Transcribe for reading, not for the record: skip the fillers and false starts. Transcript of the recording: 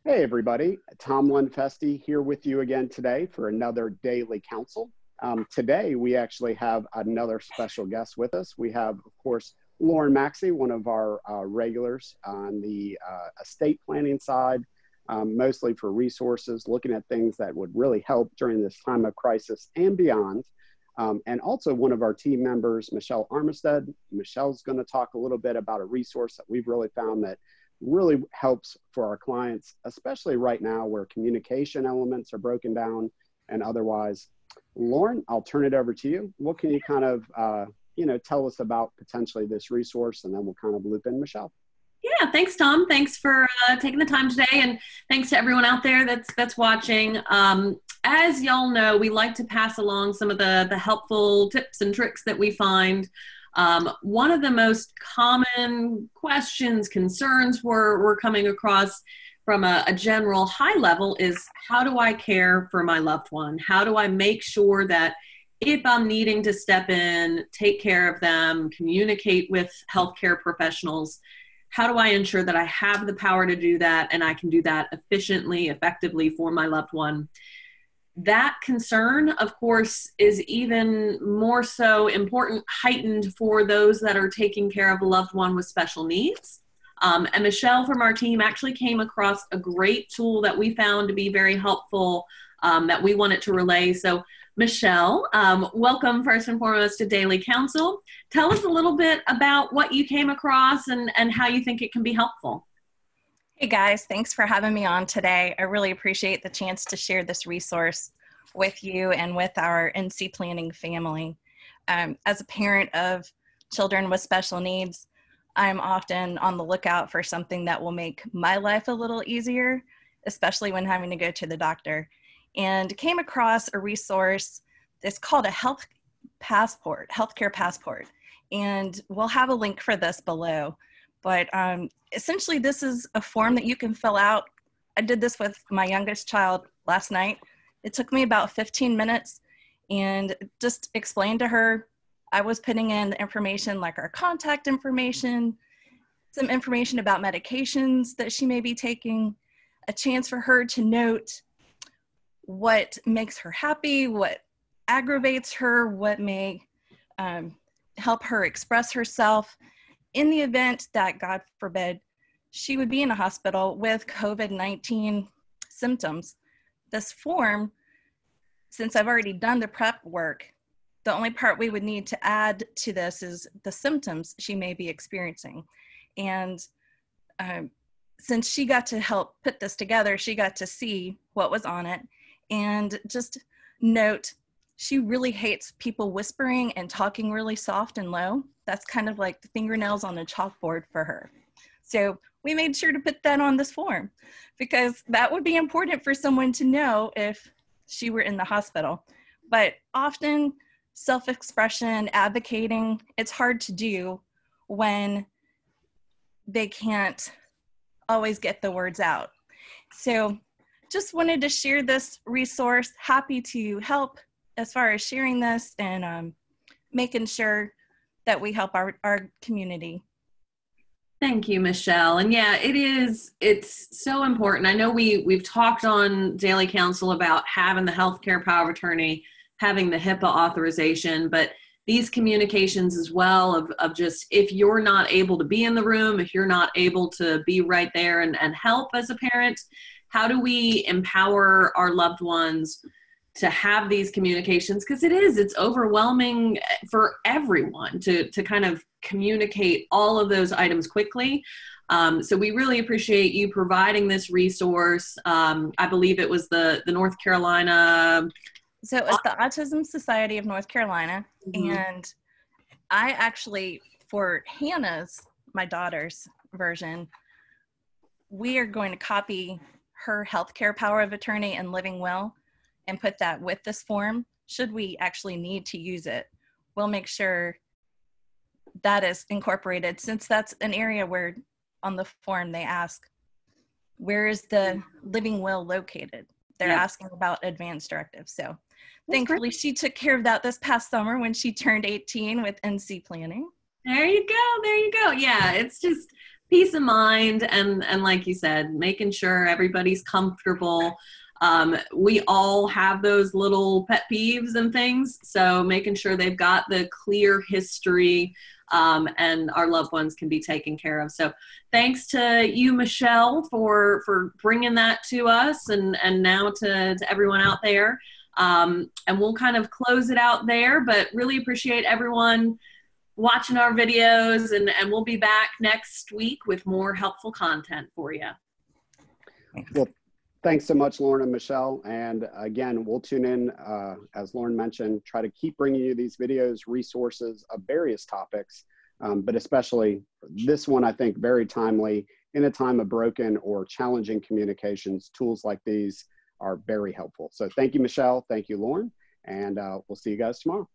Hey everybody, Tom Lundfesti here with you again today for another Daily Counsel. Today we actually have another special guest with us. We have, of course, Lauren Maxey, one of our regulars on the estate planning side, mostly for resources, looking at things that would really help during this time of crisis and beyond. And also one of our team members, Michelle Armistead. Michelle's going to talk a little bit about a resource that we've really found that really helps for our clients, especially right now where communication elements are broken down and otherwise. Lauren, I'll turn it over to you. What can you kind of, tell us about potentially this resource, and then we'll kind of loop in Michelle. Yeah, thanks, Tom. Thanks for taking the time today, and thanks to everyone out there that's watching. As y'all know, we like to pass along some of the helpful tips and tricks that we find. One of the most common questions, concerns we're coming across from a general high level is, how do I care for my loved one? How do I make sure that if I'm needing to step in, take care of them, communicate with healthcare professionals, how do I ensure that I have the power to do that and I can do that efficiently, effectively for my loved one? That concern, of course, is even more so important, heightened for those that are taking care of a loved one with special needs. And Michelle from our team actually came across a great tool that we found to be very helpful that we wanted to relay. So Michelle, welcome first and foremost to Daily Counsel. Tell us a little bit about what you came across and how you think it can be helpful. Hey guys, thanks for having me on today. I really appreciate the chance to share this resource with you and with our NC Planning family. As a parent of children with special needs, I'm often on the lookout for something that will make my life a little easier, especially when having to go to the doctor. And came across a resource that's called a healthcare passport. And we'll have a link for this below. But essentially, this is a form that you can fill out. I did this with my youngest child last night. It took me about 15 minutes and just explained to her. I was putting in the information like our contact information, some information about medications that she may be taking, a chance for her to note what makes her happy, what aggravates her, what may help her express herself. In the event that, God forbid, she would be in a hospital with COVID-19 symptoms, this form, since I've already done the prep work, the only part we would need to add to this is the symptoms she may be experiencing. And since she got to help put this together, she got to see what was on it. And just note, she really hates people whispering and talking really soft and low. That's kind of like the fingernails on the chalkboard for her. So we made sure to put that on this form because that would be important for someone to know if she were in the hospital. But often self-expression, advocating, it's hard to do when they can't always get the words out. So just wanted to share this resource. Happy to help as far as sharing this and making sure that we help our community. Thank you, Michelle. And yeah, it's so important. I know we've talked on Daily Counsel about having the healthcare power of attorney, having the HIPAA authorization, but these communications as well of just, if you're not able to be in the room, if you're not able to be right there and help as a parent, how do we empower our loved ones to have these communications? Because it's overwhelming for everyone to kind of communicate all of those items quickly. So we really appreciate you providing this resource. I believe it was the North Carolina. So it was the Autism Society of North Carolina. Mm-hmm. And I actually, for Hannah's, my daughter's version, we are going to copy her healthcare power of attorney and living will and put that with this form. Should we actually need to use it, we'll make sure that is incorporated, since that's an area where on the form they ask, where is the living will located? They're asking about advance directives. So thankfully she took care of that this past summer when she turned 18 with NC Planning. There you go. Yeah, it's just peace of mind, and like you said, making sure everybody's comfortable. We all have those little pet peeves and things, so making sure they've got the clear history, and our loved ones can be taken care of. So thanks to you, Michelle, for bringing that to us, and now to everyone out there. And we'll kind of close it out there, but really appreciate everyone watching our videos, and we'll be back next week with more helpful content for you. Well, thanks so much, Lauren and Michelle. And again, we'll tune in, as Lauren mentioned, try to keep bringing you these videos, resources of various topics, but especially this one, I think, very timely. In a time of broken or challenging communications, tools like these are very helpful. So thank you, Michelle. Thank you, Lauren. And we'll see you guys tomorrow.